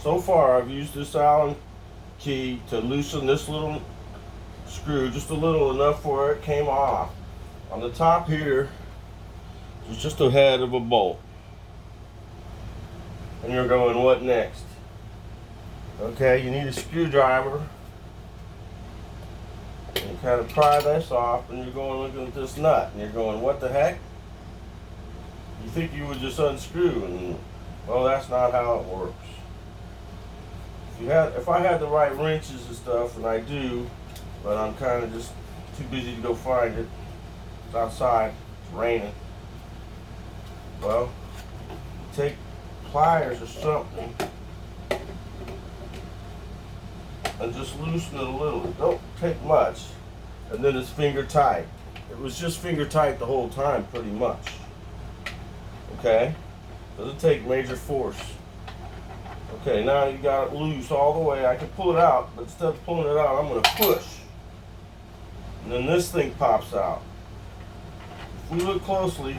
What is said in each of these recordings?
So far, I've used this Allen key to loosen this little screw, just a little, enough for it came off. On the top here is just a head of a bolt. And you're going, what next? Okay, you need a screwdriver. And you kind of pry this off, and you're going looking at this nut, and you're going, what the heck? You think you would just unscrew, and well, that's not how it works. If I had the right wrenches and stuff, and I do, but I'm kind of just too busy to go find it. It's outside, it's raining. Well, take pliers or something and just loosen it a little. It don't take much, and then it's finger tight. It was just finger tight the whole time, pretty much. Okay, doesn't take major force. Okay, now you got it loose all the way. I can pull it out, but instead of pulling it out, I'm going to push. And then this thing pops out. If we look closely,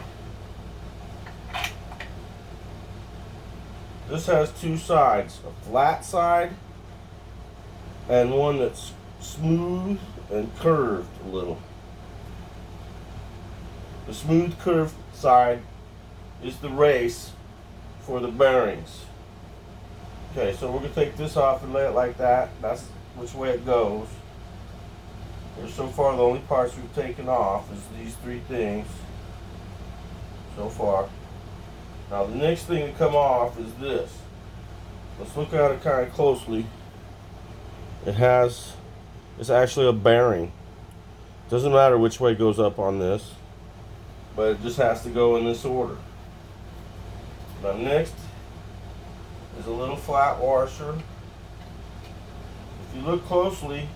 this has two sides, a flat side and one that's smooth and curved a little. The smooth curved side is the race for the bearings. Okay, so we're going to take this off and lay it like that. That's which way it goes. Here's so far the only parts we've taken off is these three things so far. Now the next thing to come off is this. Let's look at it kind of closely. It's actually a bearing. Doesn't matter which way it goes up on this, but it just has to go in this order. Now next is a little flat washer. If you look closely,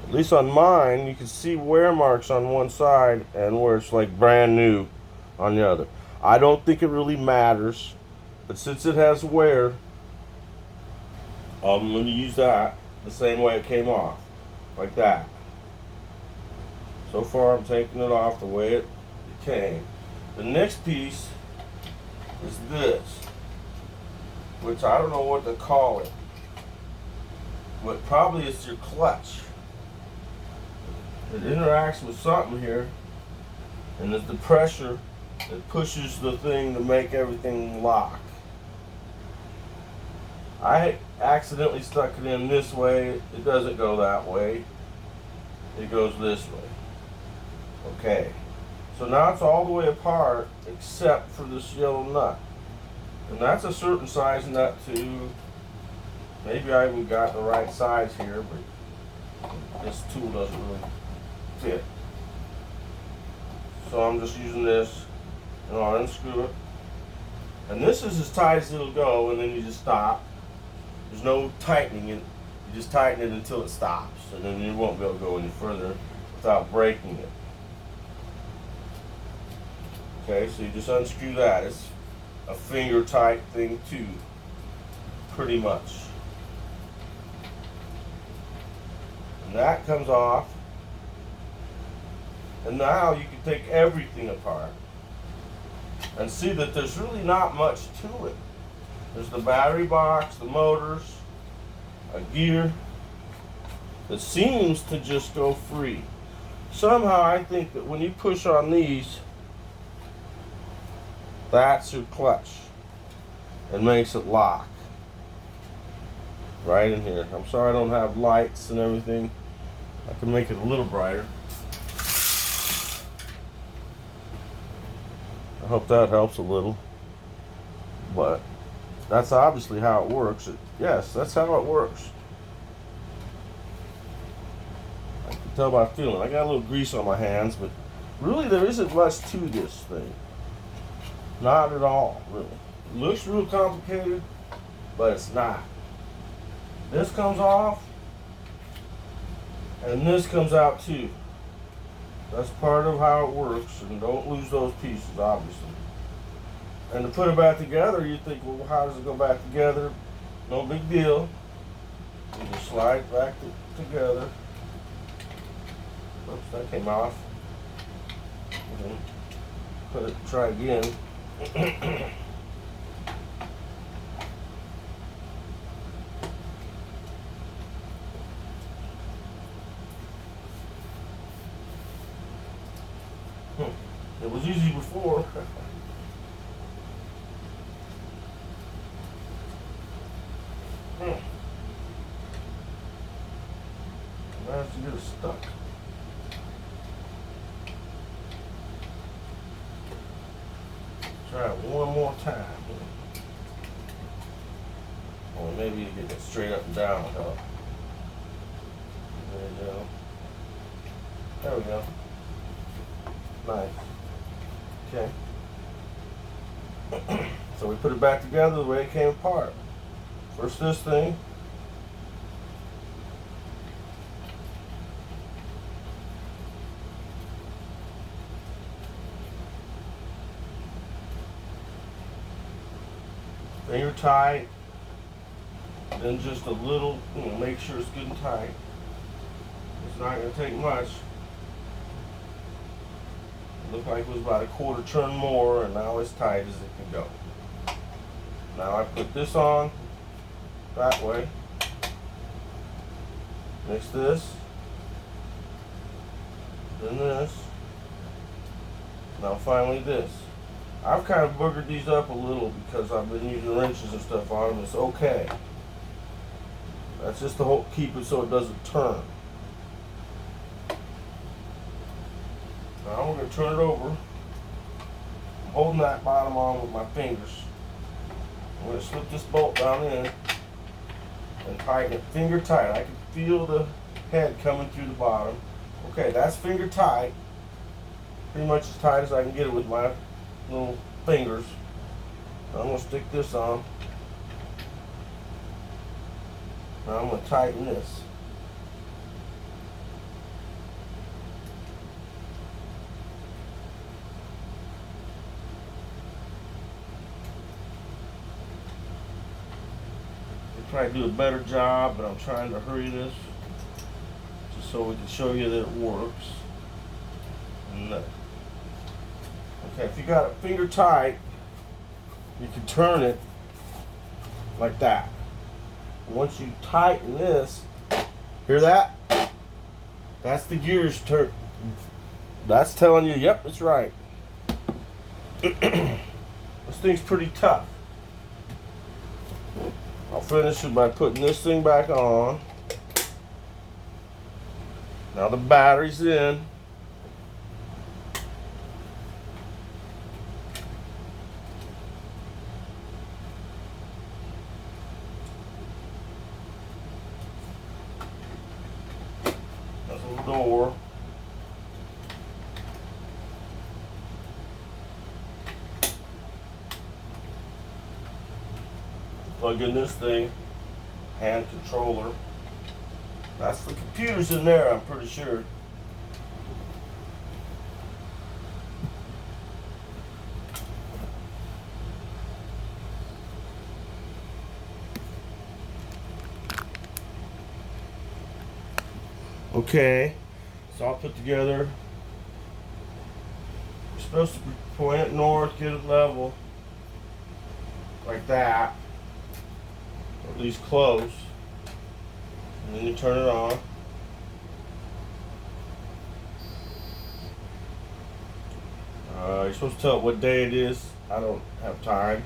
at least on mine, you can see wear marks on one side and where it's like brand new on the other. I don't think it really matters, but since it has wear, I'm going to use that the same way it came off, like that. So far I'm taking it off the way it came. The next piece is this, which I don't know what to call it, but probably it's your clutch. It interacts with something here, and it's the pressure that pushes the thing to make everything lock. I accidentally stuck it in this way. It doesn't go that way. It goes this way. Okay, so now it's all the way apart except for this yellow nut. And that's a certain size nut too. Maybe I even got the right size here, but this tool doesn't really fit. So I'm just using this, and I'll unscrew it. And this is as tight as it'll go, and then you just stop. There's no tightening it. You just tighten it until it stops, and then you won't be able to go any further without breaking it. Okay, so you just unscrew that. It's a finger tight thing too, pretty much. And that comes off. And now you can take everything apart and see that there's really not much to it. There's the battery box, the motors, a gear that seems to just go free. Somehow I think that when you push on these, that's your clutch and makes it lock right in here. I'm sorry I don't have lights and everything. I can make it a little brighter. I hope that helps a little, but that's obviously how it works. Yes, that's how it works. I can tell by feeling. I got a little grease on my hands, but really there isn't much to this thing. Not at all, really. It looks real complicated, but it's not. This comes off, and this comes out too. That's part of how it works, and don't lose those pieces, obviously. And to put it back together, you think, well, how does it go back together? No big deal. You just slide it back together. Oops, that came off. Try again. was easy before. Managed to get it stuck. Try it one more time. Or maybe you get it straight up and down. Huh? There you go. There we go. Nice. Okay. So we put it back together the way it came apart. First this thing. Finger tight. Then just a little, make sure it's good and tight. It's not going to take much. It looked like it was about a quarter turn more, and now it's tight as it can go. Now I put this on that way. Mix this. Then this. Now finally this. I've kind of boogered these up a little because I've been using wrenches and stuff on them. It's okay. That's just to keep it so it doesn't turn. Now we're going to turn it over. I'm holding that bottom on with my fingers. I'm going to slip this bolt down in and tighten it finger tight. I can feel the head coming through the bottom. Okay, that's finger tight. Pretty much as tight as I can get it with my little fingers. Now I'm going to stick this on. Now I'm going to tighten this. I'll probably do a better job, but I'm trying to hurry this just so we can show you that it works. No. Okay, if you got it finger tight, you can turn it like that. Once you tighten this, hear that? That's the gears turn. That's telling you, yep, it's right. This thing's pretty tough. I'll finish it by putting this thing back on. Now the battery's in. Door. Plug in this thing, hand controller. That's the computers in there, I'm pretty sure. Okay, it's all put together. You're supposed to point it north, get it level, like that, or at least close, and then you turn it on. You're supposed to tell it what day it is. I don't have time.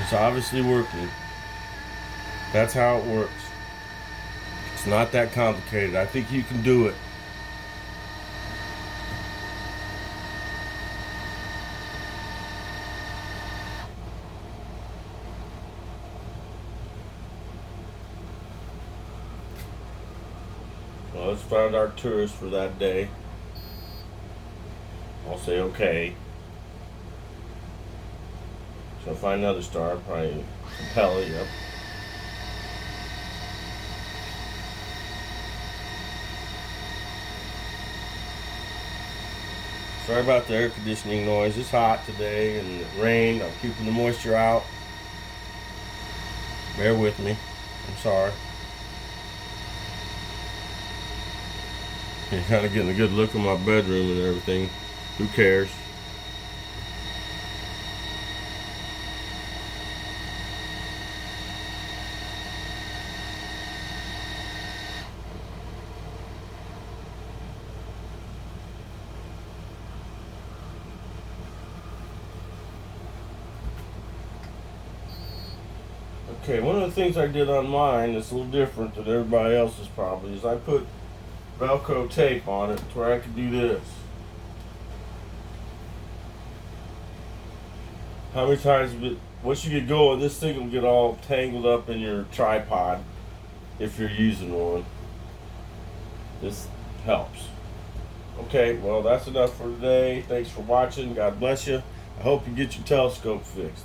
It's obviously working. That's how it works. It's not that complicated. I think you can do it. Well, let's find our tourist for that day. I'll say okay. So find another star, probably Capella, yep. Sorry about the air conditioning noise. It's hot today and it rained. I'm keeping the moisture out. Bear with me. I'm sorry. You're kind of getting a good look at my bedroom and everything. Who cares? Okay, one of the things I did on mine that's a little different than everybody else's probably is I put Velcro tape on it to where I could do this. How many times, once you get going, this thing will get all tangled up in your tripod if you're using one. This helps. Okay, well, that's enough for today. Thanks for watching. God bless you. I hope you get your telescope fixed.